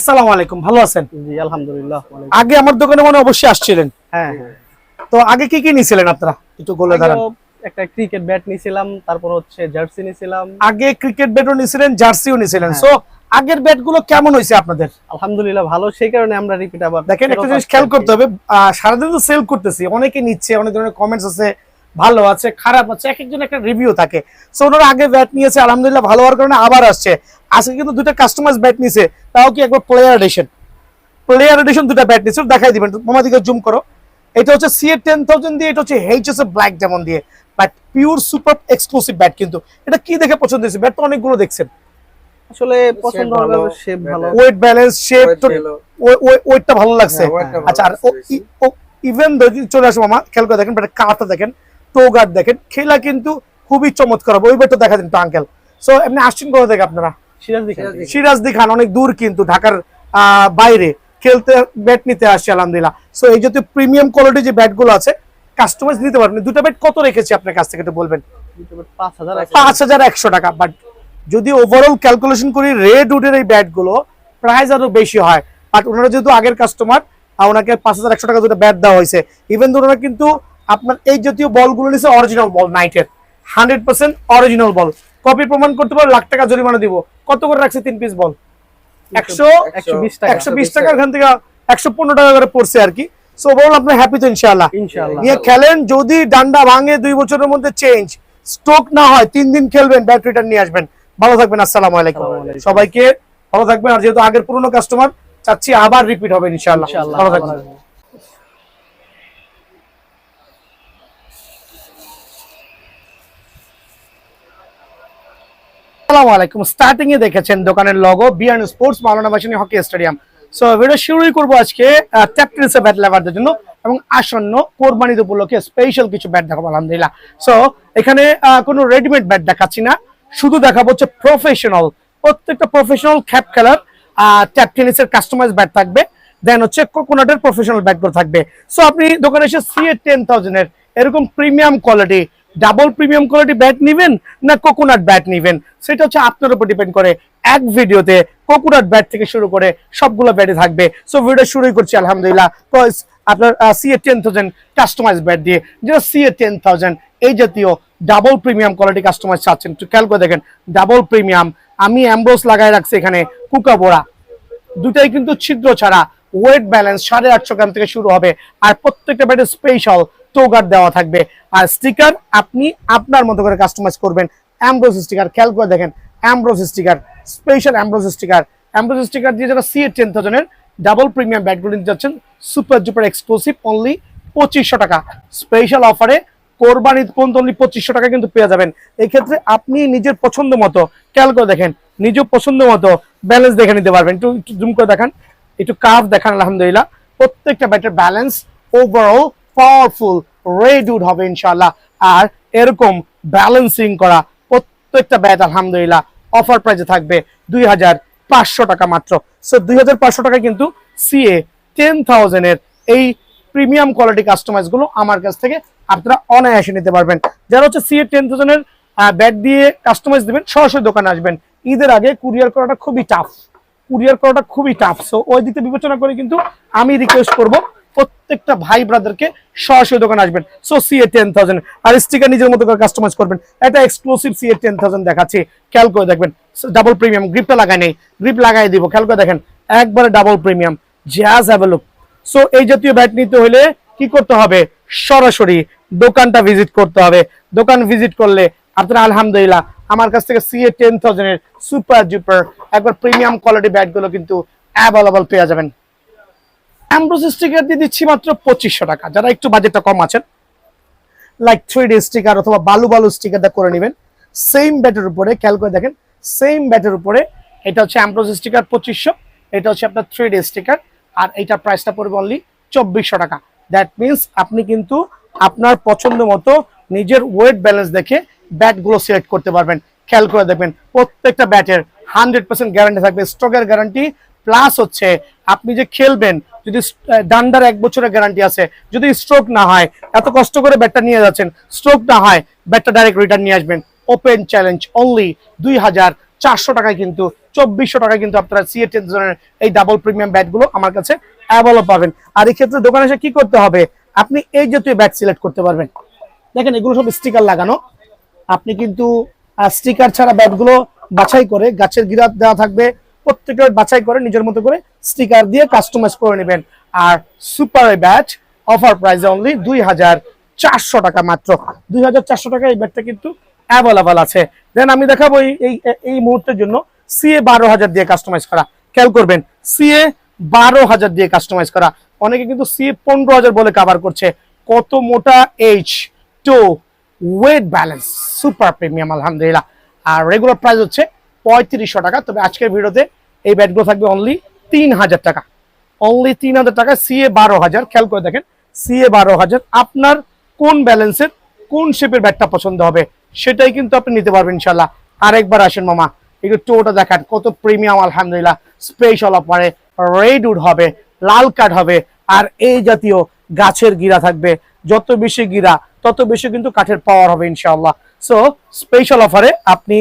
আসসালামু আলাইকুম, ভালো আছেন? জি আলহামদুলিল্লাহ। আগে আমার দোকানে মনে অবশ্যই আসছিলেন। হ্যাঁ হ্যাঁ। তো আগে কি কি নিছিলেন আপনারা একটু বলে দাঁড়ান। একটা ক্রিকেট ব্যাট নিছিলাম, তারপর হচ্ছে জার্সি নিছিলাম। আগে ক্রিকেট ব্যাটও নিছিলেন, জার্সিও নিছিলেন। সো আগের ব্যাট গুলো কেমন হয়েছে আপনাদের? আলহামদুলিল্লাহ ভালো, সেই কারণে আমরা রিপিট আবার দেখেন একটা জিনিস খেয়াল করতে হবে, সারাদিন তো সেল করতেছি, অনেকে নিচ্ছে, অনেক ধরনের কমেন্টস আছে, ভালো আছে খারাপ আছে, এক একজন একটা রিভিউ থাকে। সো ওনারা আগে ব্যাট নিয়েছে, আলহামদুলিল্লাহ ভালো হওয়ার কারণে আবার আসছে। আজকে কিন্তু দুটো কাস্টমাইজ ব্যাট নিছে, তাও কি একবার প্লেয়ার এডিশন দুটো ব্যাট নিছে, দেখাই দিবেন। তোমার দিকে জুম করো। এটা হচ্ছে সিএ 10,000 দিয়ে, এটা হচ্ছে এইচএস ব্ল্যাক যেমন দিয়ে, but pure super exclusive bat. কিন্তু এটা কি দেখে পছন্দ হয়েছে? ব্যাট তো অনেকগুলো দেখছেন, আসলে পছন্দ হলো, শেপ ভালো, ওয়েট ব্যালেন্স, শেপ, ওয়েটটা ভালো লাগছে। আচ্ছা, আর ইভেন যদি চলে আসো মামা, খেয়াল করে দেখেন ব্যাটের কাটা দেখেন, টো গার্ড দেখেন, খেলা কিন্তু খুবই চমৎকার হবে। ওই ব্যাটটা দেখা দিন তো আঙ্কেল। সো এমনি আসছেন কোথা থেকে আপনারা? সিরাজদি খান, অনেক দূর কিন্তু, ঢাকার বাইরে খেলতে ব্যাট নিতে আসছে আলহামদুলিল্লাহ। সো এই জাতীয় প্রিমিয়াম কোয়ালিটি যে ব্যাট গুলো আছে কাস্টমাইজ নিতে পারবেন। দুটো ব্যাট কত রেখেছি আপনার কাছ থেকে একটু বলবেন? 5,100 টাকা। বাট যদি ওভারঅল ক্যালকুলেশন করি রেড উডের এই ব্যাট গুলো প্রাইস আরো বেশি হয়, বাট ওনারা যেহেতু আগের কাস্টমার, ওনাকে 5,100 টাকা দুটো ব্যাট দেওয়া হয়েছে। ইভেন ওনারা কিন্তু আপনার এই জাতীয় বলগুলো নিচ্ছে অরিজিনাল বল, নাইটের 100% অরিজিনাল বল। কপি প্রমাণ করতে পারলে লাখ টাকা জরিমানা দিব। কত করে রাখছে 3 পিস বল? 120 টাকা, এখান থেকে 115 টাকা করে পড়ছে আর কি। সো বল আপনি হ্যাপি তো ইনশাআল্লাহ? নিয়ে খেলেন, যদি ডান্ডা ভাঙে 2 বছরের মধ্যে চেঞ্জ, স্ট্রোক না হয় 3 দিন খেলবেন, ব্যাট রিটার্ন নিয়ে আসবেন। ভালো থাকবেন, আসসালামু আলাইকুম। সবাইকে ভালো থাকবেন। আর যেহেতু আগের পুরনো কাস্টমার, চাচ্ছি আবার রিপিট হবে ইনশাআল্লাহ। ভালো থাকবেন। আসসালামু আলাইকুম। স্টার্টিং এ দেখেছেন দোকানের লোগো বিয়ান sports, Maulana Bhashani hockey stadium. So video শুরুই করব আজকে ট্যাপটিসে ব্যাট লাভারদের জন্য এবং আসন্ন কোরবানি উপলক্ষে স্পেশাল কিছু ব্যাট দেখাবো আলহামদুলিল্লাহ। সো এখানে কোনো রেডিমেড ব্যাট দেখাচ্ছি না, শুধু দেখাবো হচ্ছে প্রফেশনাল, প্রত্যেকটা প্রফেশনাল খ্যাপ খেলার ট্যাপ টেনিসের কাস্টমাইজ ব্যাট থাকবে। দেন হচ্ছে কোকোনাটের প্রফেশনাল ব্যাটগুলো থাকবে। সো আপনি দোকানে এসে সিএ 10,000 এর এরকম premium quality, double premium quality bat নিবেন না কোকোনাট ব্যাট নিবেন, সেটা হচ্ছে আপনার উপর ডিপেন্ড করে। এক ভিডিওতে কোকোনাট ব্যাট থেকে শুরু করে সবগুলো ব্যাটই থাকবে। সো ভিডিও শুরুই করছি আলহামদুলিল্লাহ আপনার সিএ 10,000 কাস্টমাইজ ব্যাট দিয়ে, যেটা সিএ 10,000 এই জাতীয় ডাবল প্রিমিয়াম কোয়ালিটি কাস্টমাইজ চাচ্ছেন, একটু খেয়াল করে দেখেন। ডাবল প্রিমিয়াম, আমি অ্যাম্ব্রোস লাগাই রাখছি এখানে, কুকাবোরা, দুটাই কিন্তু ছিদ্র ছাড়া। ওয়েট ব্যালেন্স 850 গ্রাম থেকে শুরু হবে। আর প্রত্যেকটা ব্যাটে স্পেশাল টোগার দেওয়া থাকবে। আর স্টিকার আপনি আপনার মতো করে কাস্টমাইজ করবেন। অ্যাম্ব্রোস স্টিকার, খেয়াল করে দেখেন, অ্যাম্ব্রোস স্টিকার, স্পেশাল অ্যাম্ব্রোস স্টিকার। অ্যাম্ব্রোস স্টিকার দিয়ে যারা সিএ 10,000 এর ডাবল প্রিমিয়াম ব্যাটগুলো নিতে যাচ্ছেন, সুপার ডুপার এক্সক্লুসিভ, অনলি 2500 টাকা স্পেশাল অফারে। কোরবানি কোন অনলি 2500 টাকা কিন্তু পেয়ে যাবেন। এই ক্ষেত্রে আপনি নিজের পছন্দ মতো, খেয়াল করে দেখেন, নিজের পছন্দ মতো ব্যালেন্স দেখে নিতে পারবেন। একটু জুম করে দেখান, একটু কার্ভ দেখান। আলহামদুলিল্লাহ প্রত্যেকটা ব্যাটের balance overall powerful red wood হবে ইনশাআল্লাহ। আর এরকম ব্যালেন্সিং করা প্রত্যেকটা ব্যাট আলহামদুলিল্লাহ অফার প্রাইসে থাকবে 2,500 টাকা মাত্র। সো 2,500 টাকা কিন্তু সিএ 10,000 এর এই প্রিমিয়াম কোয়ালিটি কাস্টমাইজ গুলো আমার কাছ থেকে আপনারা অনায়াসে নিতে পারবেন। যারা হচ্ছে সিএ 10,000 এর ব্যাট দিয়ে কাস্টমাইজ দিবেন, সরাসরি দোকানে আসবেন। ঈদের আগে কুরিয়ার করাটা খুবই টাফ। সো ওই দিকে বিবেচনা করে কিন্তু আমি রিকোয়েস্ট করব প্রত্যেকটা ভাই ব্রাদারকে সরাসরি দোকানে আসবেন। সো সিএ 10,000 আর স্টিকার নিজের মতো করে কাস্টমাইজ করবেন। এটা এক্সক্লুসিভ সিএ 10,000 দেখাচ্ছি, খেয়াল করে দেখবেন। ডাবল প্রিমিয়াম, গ্রিপটা লাগাই নেই, গ্রিপ লাগাই দিব, খেয়াল করে দেখেন, একবারে double premium, just have a look. So এই জাতীয় ব্যাট নিতে হলে কি করতে হবে? সরাসরি দোকানটা ভিজিট করতে হবে। দোকান ভিজিট করলে আপনারা আলহামদুলিল্লাহ আমার কাছ থেকে সিএ 10,000 এর সুপার ডুপার একবার প্রিমিয়াম কোয়ালিটি ব্যাটগুলো কিন্তু অ্যাভেলেবল পেয়ে যাবেন। অ্যাম্ব্রোস স্টিকার দিয়ে দিচ্ছি মাত্র 2500 টাকা। যারা একটু বাজেটটা কম আছেন, লাইক 3D স্টিকার অথবা বালু স্টিকারটা করে নেবেন। সেম ব্যাটের উপরে, খেয়াল করে দেখেন, সেম ব্যাটের উপরে এটা হচ্ছে অ্যাম্ব্রোস স্টিকার 2500, এটা হচ্ছে আপনার 3D স্টিকার, আর এইটার প্রাইসটা পড়বে অনলি 2400 টাকা। দ্যাট মিনস আপনি কিন্তু আপনার পছন্দ মতো নিজের ওয়েট ব্যালেন্স দেখে ব্যাটগুলো সিলেক্ট করতে পারবেন। খেয়াল করে দেখবেন প্রত্যেকটা ব্যাটের 100% গ্যারান্টি থাকবে, স্টকের গ্যারান্টি, প্লাস হচ্ছে আপনি যে খেলবেন, যদি ডান্ডার 1 বছরের গ্যারান্টি আছে, যদি স্ট্রোক না হয়, এত কষ্ট করে ব্যাটটা নিয়ে যাচ্ছেন, স্ট্রোক না হয়, ব্যাটটা ডাইরেক্ট রিটার্ন নিয়ে আসবেন। ওপেন চ্যালেঞ্জ, অনলি 2,400 টাকায় কিন্তু 2400 টাকায় কিন্তু আপনারা সিএ 10 জনের এই ডাবল প্রিমিয়াম ব্যাটগুলো আমার কাছে অ্যাভেলেবল পাবেন। আর এই ক্ষেত্রে দোকানে এসে কি করতে হবে, আপনি এই জাতীয় ব্যাট সিলেক্ট করতে পারবেন। দেখেন এগুলো সব স্টিকার লাগানো, আপনি কিন্তু স্টিকার ছাড়া ব্যাটগুলো বাছাই করে, গাছের গিরা দেওয়া থাকবে, প্রত্যেকের বাছাই করে নিজের মতো করে স্টিকার দিয়ে কাস্টমাইজ করে নেবেন। আর সুপার ব্যাট অফার প্রাইসে অনলি 2400 টাকা, মাত্র 2400 টাকা এই ব্যাটটা কিন্তু অ্যাভেলেবল আছে। দেন আমি দেখাবো এই মুহূর্তের জন্য সিএ 12000 দিয়ে কাস্টমাইজ করা। খেয়াল করবেন, সিএ 12000 দিয়ে কাস্টমাইজ করা। অনেকে কিন্তু সিএ 15000 বলে কভার করছে। কত মোটা H2 wait balance super premium আলহামদুলিল্লাহ। আর রেগুলার প্রাইস হচ্ছে 3500 টাকা। তবে আজকের ভিডিওতে এই ব্যাটগুলো থাকবে অনলি 3000 টাকা, অনলি 3000 টাকা। সিএ 12000, খেয়াল করে দেখেন সিএ 12000। আপনার কোন ব্যালেন্সের কোন শেপের ব্যাটটা পছন্দ হবে সেটাই কিন্তু আপনি নিতে পারবেন ইনশাল্লাহ। আরেকবার আসেন মামা, একটু টোটা দেখান, কত প্রিমিয়াম আলহামদুলিল্লাহ। স্পেশাল অফারে রেড উড হবে, লাল কাঠ হবে, আর এই জাতীয় গাছের গিরা থাকবে। যত বেশি গিরা তত বেশি কিন্তু কাঠের পাওয়ার হবে ইনশাআল্লাহ। সো স্পেশাল অফারে আপনি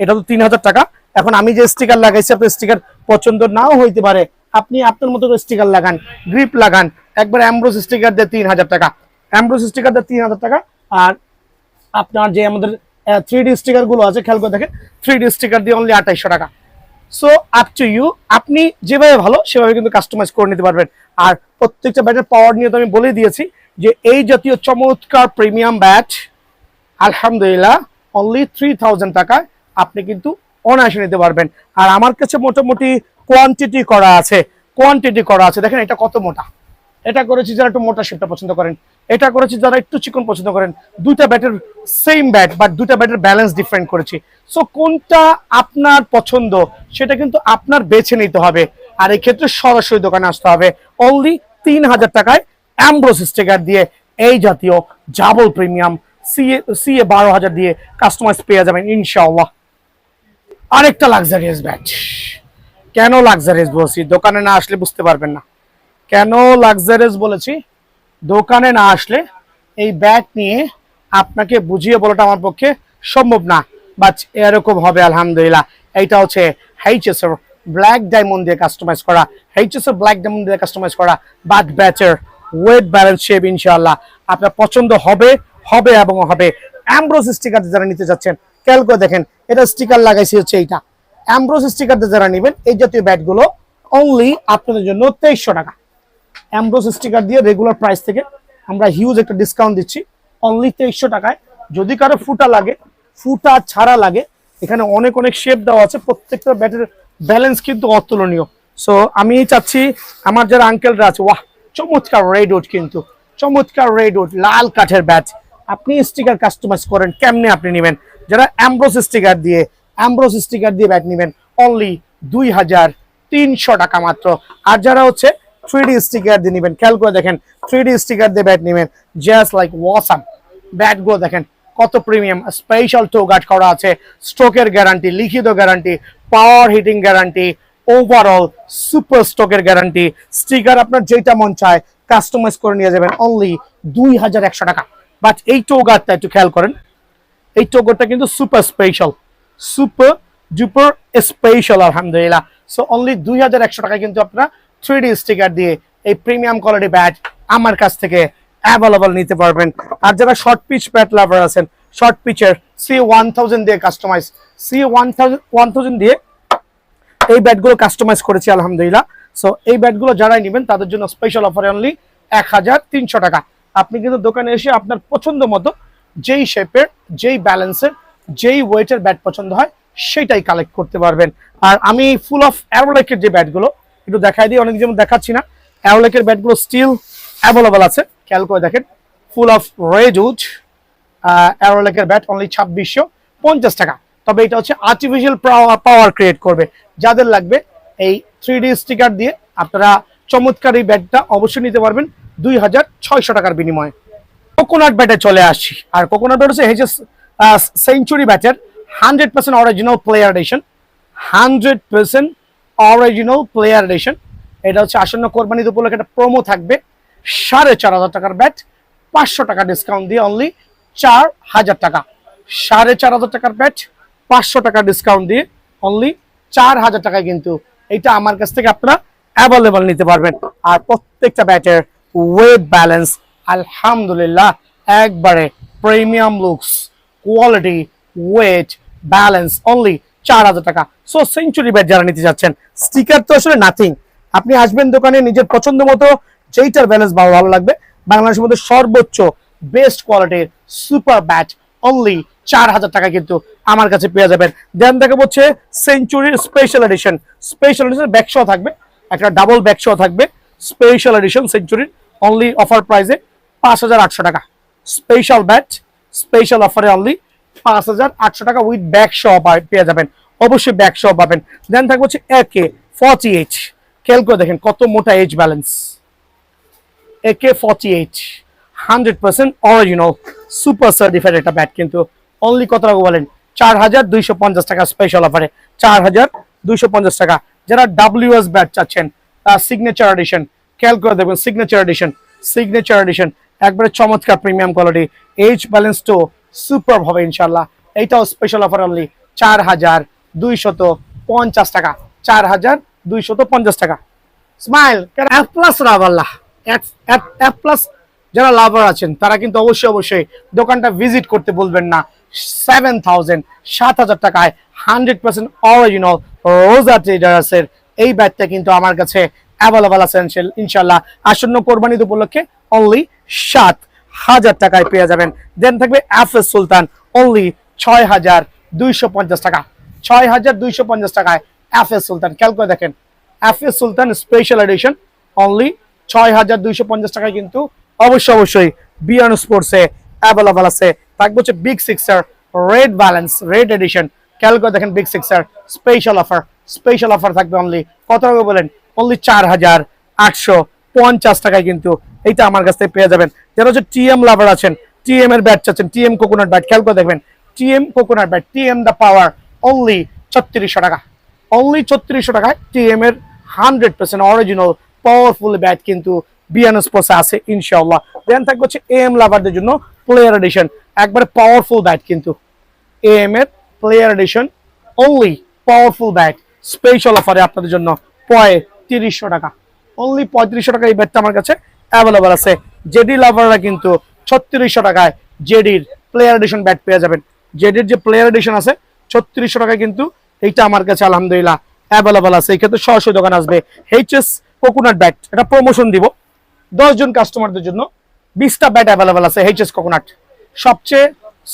এটা তো 3000 টাকা। এখন আমি যে স্টিকার লাগাইছি, আপনার স্টিকার পছন্দ নাও হইতে পারে, আপনি আপনার মতো করে স্টিকার লাগান, গ্রিপ লাগান। একবার অ্যামব্রোস স্টিকার দিয়ে 3000 টাকা, অ্যামব্রোস স্টিকার দিয়ে 3000 টাকা। আর আপনার যে আমাদের 3D স্টিকার গুলো আছে, খেয়াল করে দেখেন 3D স্টিকার দিয়ে অনলি 2800 টাকা। সো আপ টু ইউ, আপনি যেভাবে ভালো সেভাবে কিন্তু কাস্টমাইজ করে নিতে পারবেন। আর প্রত্যেকটা ব্যাটের পাওয়ার নিয়ে তো আমি বলে দিয়েছি যে এই জাতীয় চমৎকার প্রিমিয়াম ব্যাট আলহামদুলিল্লাহ অনলি 3000 টাকায় আপনি কিন্তু অনায়াসে নিতে পারবেন। আর আমার কাছে মোটামুটি কোয়ান্টিটি করা আছে। দেখেন এটা কত মোটা, এটা করেছি যারা একটু মোটা শেপটা পছন্দ করেন, এটা করেছি যারা একটু চিকন পছন্দ করেন। দুইটা ব্যাটের সেম ব্যাট, বাট দুইটা ব্যাটের ব্যালেন্স ডিফারেন্ট করেছি। সো কোনটা আপনার পছন্দ সেটা কিন্তু আপনার বেছে নিতে হবে। আর এই ক্ষেত্রে সরাসরি দোকানে আসতে হবে। অনলি 3000 টাকায় অ্যামব্রোস স্টিকার দিয়ে এই জাতীয় ডাবল প্রিমিয়াম সিএ 12000 দিয়ে কাস্টমাইজ পেয়ে যাবেন ইনশাআল্লাহ। আরেকটা লাক্সারিয়াস ব্যাট। কেন লাক্সারিয়াস বলছি, দোকানে না আসলে বুঝতে পারবেন না কেন লাক্সারিয়াস বলেছি। দোকানে না আসলে এই ব্যাট নিয়ে আপনাকে বুঝিয়ে বলাটা আমার পক্ষে সম্ভব না, বাট এরকম হবে আলহামদুলিল্লাহ। এইটা হচ্ছে এইচএস এর ব্ল্যাক ডায়মন্ড দিয়ে কাস্টমাইজ করা, এইচএস এর ব্ল্যাক ডায়মন্ড দিয়ে কাস্টমাইজ করা বাট ব্যাটের ওয়েট ব্যালেন্স শেপ ইনশাআল্লাহ আপনার পছন্দ হবে এবং হবে। অ্যামব্রোস স্টিকার যারা নিতে যাচ্ছেন, খেয়াল করে দেখেন এটা স্টিকার লাগাইছি হচ্ছে এইটা। অ্যামব্রোস স্টিকার যারা নেবেন এই জাতীয় ব্যাটগুলো অনলি আপনাদের জন্য 2300 টাকা। অ্যামব্রোস স্টিকার দিয়ে রেগুলার প্রাইস থেকে আমরা হিউজ একটা ডিসকাউন্ট দিচ্ছি অনলি 2300 টাকায়। যদি কারো ফুটা ছাড়া লাগে, এখানে অনেক শেপ দেওয়া আছে, প্রত্যেকটা ব্যাটের ব্যালেন্স কিন্তু অতুলনীয়। সো আমি চাচ্ছি আমার যারা আঙ্কেলরা আছে, ওয়াহ চমৎকার রেড উড, কিন্তু চমৎকার রেড উড লাল কাঠের ব্যাট, আপনি স্টিকার কাস্টমাইজ করেন কেমনে আপনি নেবেন। যারা অ্যামব্রোস স্টিকার দিয়ে ব্যাট নেবেন অনলি 2300 টাকা মাত্র। আর যারা হচ্ছে 3D স্টিকার দিয়ে নেবেন, খেয়াল করে দেখেন 3D স্টিকার দিয়ে ব্যাট নেবেন, জাস্ট লাইক ওয়াসাম। ব্যাটগুলো দেখেন কত প্রিমিয়াম, স্পেশাল টো গার্ড করা আছে, স্ট্রোকের গ্যারান্টি, লিখিত গ্যারান্টি, পাওয়ার হিটিং গ্যারান্টি, ওভারঅল সুপার স্ট্রোকের গ্যারান্টি। স্টিকার আপনার যেটা মন চায় কাস্টমাইজ করে নিয়ে যাবেন অনলি 2100 টাকা। বাট এই টো গার্ডটা একটু খেয়াল করেন, এই টো গার্ডটা কিন্তু সুপার ডুপার স্পেশাল আলহামদুলিল্লাহ। সো অনলি 2100 টাকায় কিন্তু আপনারা 3D স্টিকার দিয়ে এই প্রিমিয়াম কোয়ালিটি ব্যাট আমার কাছ থেকে অ্যাভেলেবল নিতে পারবেন। আর যারা শর্ট পিচ ব্যাট লাভার আছেন, শর্ট পিচের C1000 দিয়ে কাস্টমাইজ, C1000 দিয়ে এই ব্যাটগুলো কাস্টমাইজ করেছি আলহামদুলিল্লাহ। সো এই ব্যাটগুলো যারাই নেবেন তাদের জন্য স্পেশাল অফারে অনলি 1300 টাকা। আপনি কিন্তু দোকানে এসে আপনার পছন্দ মতো যেই শেপের, যেই ব্যালেন্সের, যেই ওয়েটের ব্যাট পছন্দ হয় সেটাই কালেক্ট করতে পারবেন। আর আমি ফুল অফ অ্যারোলেকের যে ব্যাটগুলো একটু দেখাই দিই, অনেক যেমন দেখাচ্ছি না, অ্যারোলেকের ব্যাটগুলো স্টিল অ্যাভেলেবল আছে। খেয়াল করে দেখেন ফুল অফ রেড উড অ্যারোলেকের ব্যাট অনলি 2650 টাকা। তবে এটা হচ্ছে আর্টিফিশিয়াল পাওয়ার ক্রিয়েট করবে। যাদের লাগবে এই 3D স্টিকার দিয়ে আপনারা চমৎকার এই ব্যাটটা অবশ্যই নিতে পারবেন 2600 টাকার বিনিময়ে। কোকোনাট ব্যাটে চলে আসছি। আর কোকোনাট ব্যাট হচ্ছে এইচএস সেঞ্চুরি ব্যাটের 100% original player addition, 100% original player addition. এটা হচ্ছে আসন্ন কোরবানি উপলক্ষে একটা প্রোমো থাকবে, 4500 টাকার ব্যাট 500 টাকা ডিসকাউন্ট দিয়ে অনলি 4000 টাকা। 4500 টাকার ব্যাট 500 টাকা ডিসকাউন্ট দিয়ে অনলি 4,000 টাকায় কিন্তু এটা আমার কাছ থেকে আপনারা অ্যাভেলেবল নিতে পারবেন। আর প্রত্যেকটা ব্যাটের ওয়েট ব্যালেন্স আলহামদুলিল্লাহ একবারে premium looks, quality, wait balance only 4,000 টাকা। সো সেঞ্চুরি ব্যাট যারা নিতে যাচ্ছেন, স্টিকার তো আসলে নাথিং, আপনি আসবেন দোকানে নিজের পছন্দ মতো যেইটার ব্যালেন্স ভালো লাগবে, বাংলাদেশের মধ্যে সর্বোচ্চ বেস্ট কোয়ালিটির সুপার ব্যাট অনলি 4,000 টাকা কিন্তু আমার কাছে পেয়ে যাবেন। দেন দেখা হচ্ছে সেঞ্চুরির স্পেশাল এডিশন, স্পেশাল এডিশন ব্যাকশো থাকবে, একটা ডাবল ব্যাকশো থাকবে, স্পেশাল এডিশন সেঞ্চুরির অনলি অফার প্রাইসে 5,800 টাকা। স্পেশাল ব্যাট স্পেশাল অফারে অনলি 5,800 টাকা উইথ ব্যাকশো পেয়ে যাবেন, অবশ্যই ব্যাকশো পাবেন। দেন থাকবে হচ্ছে একে 40H, খেয়াল করে দেখেন কত মোটা এজ ব্যালেন্স, একে 40H 100% অরিজিনাল সুপার সার্টিফাইড একটা ব্যাট কিন্তু অনলি কত টাকা বলেন? 4,250 টাকা স্পেশাল অফারে, 4,250 টাকা। যারা WS ব্যাট চাচ্ছেন সিগনেচার এডিশন, খেয়াল করে দেখবেন সিগনেচার এডিশন একবারে চমৎকার প্রিমিয়াম কোয়ালিটি, এজ ব্যালেন্স তো সুপার হবে ইনশাল্লাহ। এইটাও স্পেশাল অফার অনলি 4,250 টাকা, 4,250 টাকা। স্মাইল এফ প্লাস রাবাল্লাহ, এফ প্লাস যারা লাভার আছেন তারা কিন্তু অবশ্যই দোকানটা ভিজিট করতে বলবেন না। 7,000 টাকায় 100% অরিজিনাল রোজা ট্রেডার্সের এই ব্যাটটা কিন্তু আমার কাছে অ্যাভেলেবল আছে ইনশাল্লাহ। আসন্ন কোরবানি উপলক্ষে অনলি 7,000 টাকায় পেয়ে যাবেন। দেন থাকবে এফএস সুলতান অনলি 6,250 টাকা, 6,250 টাকায় এফএস সুলতান। খেয়াল করে দেখেন এফএস সুলতান স্পেশাল এডিশন অনলি 6,250 টাকায় কিন্তু অবশ্যই বিয়ান স্পোর্টসে অ্যাভেলেবল আছে। থাকবে হচ্ছে big sixer red balance red edition, খেয়াল করে দেখেন বিগ সিক্সার স্পেশাল অফার থাকবে অনলি কত টাকা বলেন? অনলি 4,850 টাকায় কিন্তু এইটা আমার কাছ থেকে পেয়ে যাবেন। যারা হচ্ছে টিএম লাভার আছেন, টিএম এর ব্যাট চাচ্ছেন, টিএম কোকোনাট ব্যাট, খেয়াল করে দেখবেন TM coconut bat, TM the power only 3600 টাকা, অনলি 3600 টাকায় টিএম এর 100% অরিজিনাল পাওয়ারফুল ব্যাট কিন্তু বিয়ানো স্পোর্টসে আছে ইনশাআল্লাহ। দেন থাকবে হচ্ছে এএম লাভারদের জন্য প্লেয়ার এডিশন, একবারে পাওয়ারফুল ব্যাট কিন্তু এএম এর player addition only powerful bat special অফারে আপনাদের জন্য 3500 টাকা, অনলি 3500 টাকা এই ব্যাটটা আমার কাছে অ্যাভেলেবল আছে। জেডি লাভাররা কিন্তু 3600 টাকায় জেডির প্লেয়ার এডিশন ব্যাট পেয়ে যাবেন। জেডির যে প্লেয়ার এডিশন আছে 3600 টাকায় কিন্তু এইটা আমার কাছে আলহামদুলিল্লাহ অ্যাভেলেবল আছে। এই ক্ষেত্রে সরাসরি দোকান আসবে। এইচএস কোকোনাট ব্যাট, এটা প্রমোশন দিব 10 জন কাস্টমারদের জন্য, 20টা ব্যাট অ্যাভেলেবল আছে। এইচএস কোকোনাট সবচেয়ে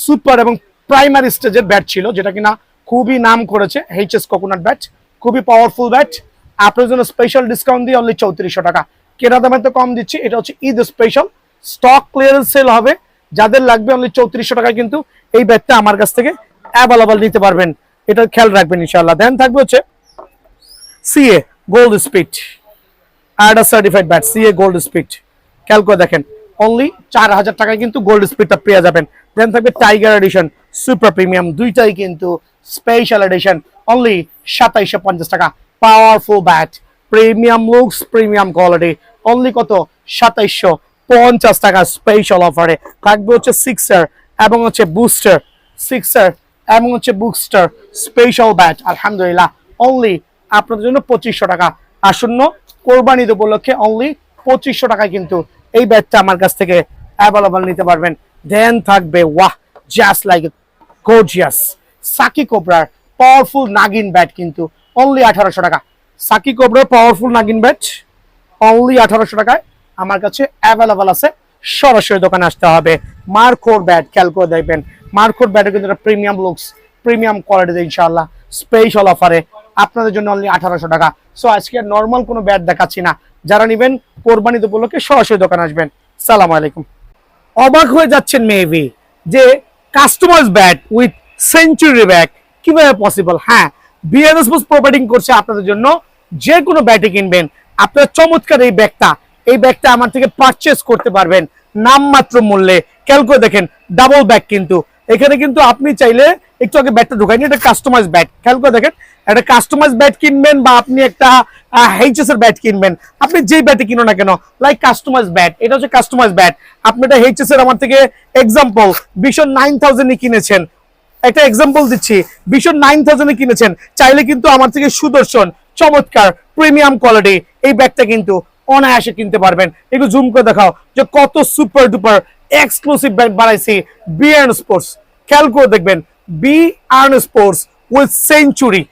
সুপার এবং প্রাইমারি স্টেজের ব্যাট ছিল, যেটা কিনা খুবই নাম করেছে। এইচএস কোকোনাট ব্যাট খুবই পাওয়ারফুল ব্যাট, আপনার জন্য স্পেশাল ডিসকাউন্ট দিয়ে অনলি 3400 টাকা, কেনা দামে তো কম দিচ্ছি। এটা হচ্ছে Eid special stock clearance sale হবে, যাদের লাগবে অনলি 3400 টাকায় কিন্তু এই ব্যাটটা আমার কাছ থেকে অ্যাভেলেবল নিতে পারবেন, এটা খেয়াল রাখবেন ইনশাআল্লাহ। দেন থাকবে হচ্ছে সিএ গোল্ড স্পিড আডা certified bat, CA gold speed, খেয়াল করে দেখেন অনলি 4,000 টাকায় কিন্তু গোল্ড স্পিডটা পেয়ে যাবেন। দেন থাকবে টাইগার এডিশন সুপার প্রিমিয়াম, দুইটাই কিন্তু স্পেশাল এডিশন অনলি 2750 টাকা। Powerful bat, premium looks, premium quality, only কত? 2750 টাকা স্পেশাল অফারে। থাকবে হচ্ছে সিক্সার এবং হচ্ছে বুস্টার, সিক্সার এবং হচ্ছে বুস্টার স্পেশাল ব্যাট আলহামদুলিল্লাহ অনলি আপনাদের জন্য 2500 টাকা। আসন্ন কোরবানি ঈদ উপলক্ষে অনলি 2500 টাকায় কিন্তু এই ব্যাটটা আমার কাছ থেকে অ্যাভেলেবল নিতে পারবেন। দেন থাকবে ওয়াহ জাস্ট লাইক গর্জিয়াস সাকি কোবরার পাওয়ারফুল নাগিন ব্যাট কিন্তু অনলি 1800 টাকা। সাকি কোবরার পাওয়ারফুল নাগিন ব্যাট অনলি 1800 টাকায় আমার কাছে অ্যাভেলেবল আছে। সরাসরি দোকানে আসতে হবে। মার্কোর ব্যাট, খেয়াল করে দেখবেন মার্কোর ব্যাটে কিন্তু একটা প্রিমিয়াম লুকস, প্রিমিয়াম কোয়ালিটিতে ইনশাআল্লাহ স্পেশাল অফারে আপনাদের জন্য অনলি 1800 টাকা। সো আজকে নর্মাল কোনো ব্যাট দেখাচ্ছি না, যারা নেবেন কোরবানি উপলক্ষে সরাসরি দোকানে আসবেন। সালাম আলাইকুম। অবাক হয়ে যাচ্ছেন মেবি যে customize bat with century bat কিভাবে পসিবল। হ্যাঁ, বিএন স্পোর্টস প্রোভাইডিং করছে আপনাদের জন্য, যে কোনো ব্যাটে কিনবেন আপনার চমৎকার এই ব্যাগটা আমার থেকে পারচেস করতে পারবেন নামমাত্র মূল্যে। খেয়াল করে দেখেন ডাবল ব্যাগ কিন্তু এখানে কিন্তু আপনি চাইলে একটু আগে ব্যাটটা ঢুকাইনি, এটা কাস্টমাইজ ব্যাট। খেয়াল করে দেখেন একটা কাস্টমাইজ ব্যাট কিনবেন বা আপনি একটা এইচএস এর ব্যাট কিনবেন, আপনি যেই ব্যাটে কিনো না কেন লাইক কাস্টমাইজ ব্যাট, এটা হচ্ছে কাস্টমাইজ ব্যাট। আপনি এটা এইচএস এর আমার থেকে এক্সাম্পল 90,000 কিনেছেন, একটা এক্সাম্পল দিচ্ছি, ভীষণ 9000 কিনেছেন, চাইলে কিন্তু আমার থেকে সুদর্শন চমৎকার প্রিমিয়াম কোয়ালিটি এই ব্যাগটা কিন্তু অনায়াসে কিনতে পারবেন। একটু জুম করে দেখাও যে কত সুপার ডুপার এক্সক্লুসিভ ব্যাগ বানাইছি বিয়ার্ন স্পোর্টস। খেয়াল করে দেখবেন বিয়ার্ন স্পোর্টস উইথ সেঞ্চুরি,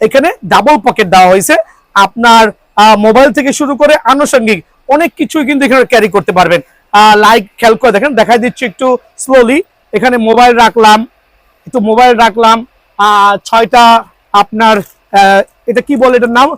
এখানে ডাবল পকেট দেওয়া হয়েছে। আপনার মোবাইল থেকে শুরু করে আনুষঙ্গিক অনেক কিছুই কিন্তু এখানে ক্যারি করতে পারবেন। লাইক খেয়াল করে দেখেন, দেখাই দিচ্ছি একটু স্লোলি। এখানে মোবাইল রাখলাম, একটু মোবাইল রাখলাম, 6টা আপনার এটা কি বলে এটার নাম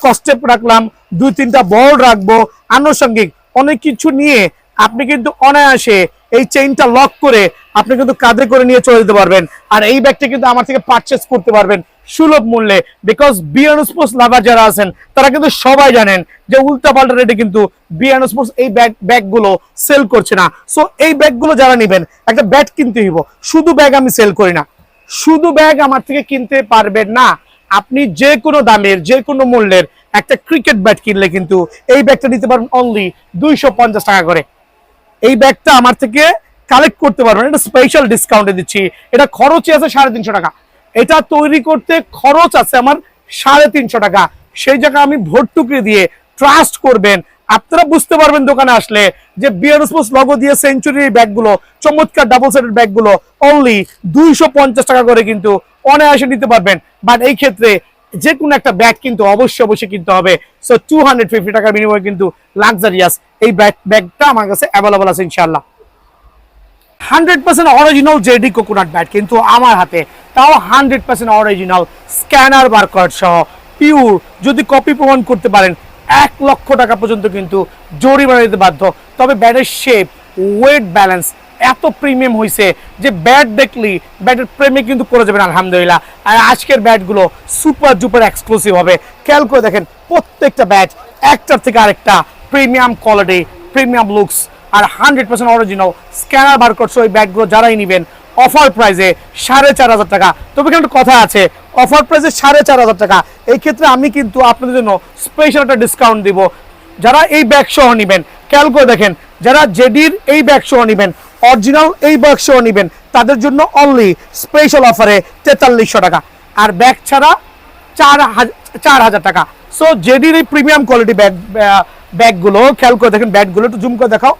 কস্টেপ রাখলাম, 2-3টা বল রাখবো, আনুষঙ্গিক অনেক কিছু নিয়ে আপনি কিন্তু অনায়াসে এই চেইনটা লক করে আপনি কিন্তু কাঁধে করে নিয়ে চলে যেতে পারবেন। আর এই ব্যাগটা কিন্তু আমার থেকে পারচেস করতে পারবেন সুলভ মূল্যে, বিকজ বিয়ার্ন স্পোর্টস লাভার যারা আছেন তারা কিন্তু সবাই জানেন যে উল্টাপাল্টা রেটে কিন্তু বিয়ার্ন স্পোর্টস এই ব্যাগগুলো সেল করছে না। সো এই ব্যাগগুলো যারা নেবেন, একটা ব্যাগ কিনতে হইব, শুধু ব্যাগ আমি সেল করি না, শুধু ব্যাগ আমার থেকে কিনতে পারবেন না। আপনি যে কোনো দামের যে কোনো মূল্যের একটা ক্রিকেট ব্যাট কিনলে কিন্তু এই ব্যাগটা নিতে পারবেন অনলি 250 টাকা করে। এই ব্যাগটা আমার থেকে কালেক্ট করতে পারবেন, এটা স্পেশাল ডিসকাউন্টে দিচ্ছি। এটা খরচই আছে 350 টাকা, এটা তৈরি করতে খরচ আছে আমার 350 টাকা। সেই জায়গায় আমি ভর্তুকি দিয়ে ট্রাস্ট করবেন, আপনারা বুঝতে পারবেন দোকানে আসলে যে বিয়ার্ন স্পোর্টস লোগো দিয়ে সেঞ্চুরির ব্যাগগুলো, চমৎকার ডাবল সেটের ব্যাগগুলো অনলি 250 টাকা করে কিন্তু অনায়াসে নিতে পারবেন। বাট এই ক্ষেত্রে যে কোনো একটা ব্যাগ কিন্তু অবশ্যই কিনতে হবে। সো 250 টাকার বিনিময়ে কিন্তু লাক্সারিয়াস এই ব্যাগটা আমার কাছে অ্যাভেলেবল আছে ইনশাআল্লাহ। 100% অরিজিনাল জেডি কোকোনাট ব্যাট কিন্তু আমার হাতে, তাও 100% অরিজিনাল স্ক্যানার বারকোড সহ পিওর। যদি কপি প্রমাণ করতে পারেন 1 লক্ষ টাকা পর্যন্ত কিন্তু জরিমানা দিতে বাধ্য। তবে ব্যাটের শেপ, ওয়েট, ব্যালেন্স এত প্রিমিয়াম হয়েছে যে ব্যাট দেখলি ব্যাটের প্রেমে কিন্তু পড়ে যাবেন আলহামদুলিল্লাহ। আর আজকের ব্যাটগুলো সুপার ডুপার এক্সক্লুসিভ হবে। খেয়াল করে দেখেন প্রত্যেকটা ব্যাট একটার থেকে আরেকটা প্রিমিয়াম কোয়ালিটি, প্রিমিয়াম লুকস আর 100% অরিজিনাল স্ক্যানার বারকোড সহ এই ব্যাটগুলো যারাই নেবেন অফার প্রাইসে 4500 টাকা। তবে কিন্তু কথা আছে, অফার প্রাইসে 4500 টাকা, এই ক্ষেত্রে আমি কিন্তু আপনাদের জন্য স্পেশাল একটা ডিসকাউন্ট দিব। যারা এই ব্যাগ সহ নেবেন, খেয়াল করে দেখেন, যারা জেডির এই ব্যাগ সহ নেবেন, অরিজিনাল এই ব্যাগ সহ নেবেন, তাদের জন্য অনলি স্পেশাল অফারে 4300 টাকা, আর ব্যাগ ছাড়া 4000 টাকা। সো জেডির এই প্রিমিয়াম কোয়ালিটি ব্যাগগুলো খেয়াল করে দেখেন, ব্যাগগুলো একটু জুম করে দেখাও,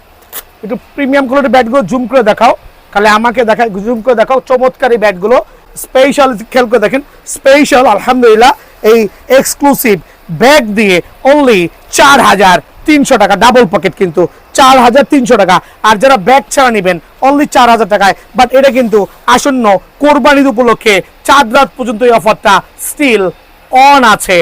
একটু প্রিমিয়াম কোয়ালিটি ব্যাটগুলো জুম করে দেখাও, তাহলে আমাকে দেখায় জুম করে দেখাও। চমৎকার এই ব্যাটগুলো স্পেশাল, খেয়াল করে দেখেন স্পেশাল আলহামদুলিল্লাহ এই এক্সক্লুসিভ ব্যাগ দিয়ে অনলি 4300 টাকা, ডাবল পকেট কিন্তু 4300 টাকা। আর যারা ব্যাগ ছাড়া নেবেন অনলি 4000 টাকায়। বাট এটা কিন্তু আসন্ন কোরবানির উপলক্ষে 4 রাত পর্যন্ত এই অফারটা স্টিল অন আছে।